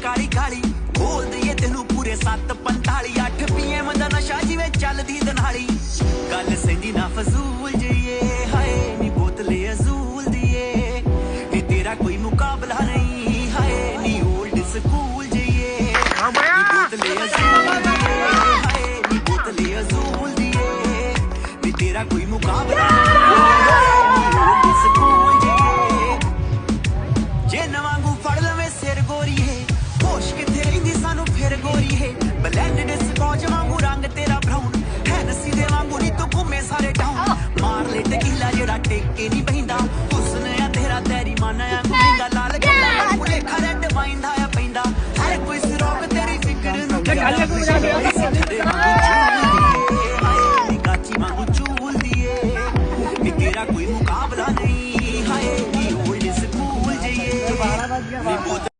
ਕਾਲੀ ਕਾਲੀ ਬੋਲ ਦਈਏ ਤੈਨੂੰ ਪੂਰੇ 7:45 8 PM ਦਾ ਨਸ਼ਾ ਜਿਵੇਂ ਚੱਲਦੀ ਦਨਾਲੀ ਗੱਲ ਸੈਂਦੀ ਨਾ ਫਜ਼ੂਲ ਜਈਏ ਹਾਏ ਨੀ ਬੋਤਲੇ ਅਜ਼ੂਲ ਦੀਏ ਨੀ ਤੇਰਾ ਕੋਈ ਮੁਕਾਬਲਾ ਨਹੀਂ ਹਾਏ ਨੀ ਓਲਡ ਸਕੂਲ ਜਈਏ ਨੀ ਬੋਤਲੇ ਅਜ਼ੂਲ ਦੀਏ ਹਾਏ ਨੀ ਬੋਤਲੇ ਅਜ਼ੂਲ ਦੀਏ ਨੀ ਤੇਰਾ ਕੋਈ ਮੁਕਾਬਲਾ ਨਹੀਂ ਨੀ ਓਲਡ ਸਕੂਲ ਜਈਏ ਜੇ ਨਵਾਂਗੂ ਫੜ ਲਵੇਂ ਸਿਰ ਗੋਰੀਏ ਹੋਸ਼ ਕਿੱਥੇ ਰਹਿੰਦੀ ਸਾਨੂੰ ਫਿਰ ਗੋਰੀਏ ਬਲੈਂਡਡ ਸਕੌਚ ਵਾਂਗੂ ਰੰਗ ਤੇਰਾ ਬਰਾਊਨ ਹੈ ਨਸੀ ਦੇ ਵਾਂਗੂ ਨੀ ਤੂੰ ਘੁੰਮੇ ਸਾਰੇ ਡਾਊਨ ਮਾਰ ਲੈ ਟਕੀਲਾ ਜਿਹੜਾ ਟੇਕੇ ਨਹੀਂ ਬਹਿੰਦਾ ਹੁਸਨ ਆ ਤੇਰਾ ਤੇਰੀ ਮਨ ਆ ਗੁੰਗਾ ਲਾਲ ਗੱਲਾਂ ਮੁਲੇ ਖਰੜ ਵਾਈਂਦਾ ਆ ਪੈਂਦਾ ਹਰ ਕੋਈ ਸਿਰੋਕ ਤੇਰੀ ਫਿਕਰ ਨੂੰ ਹਾਏ ਨੀ ਕਾਚੀ ਵਾਂਗੂ ਚੂਲ ਦੀਏ ਨੀ ਤੇਰਾ ਕੋਈ ਮੁਕਾਬਲਾ ਨਹੀਂ ਹਾਏ ਨੀ ਓਲਡ ਸਕੂਲ ਜਈਏ ਨੀ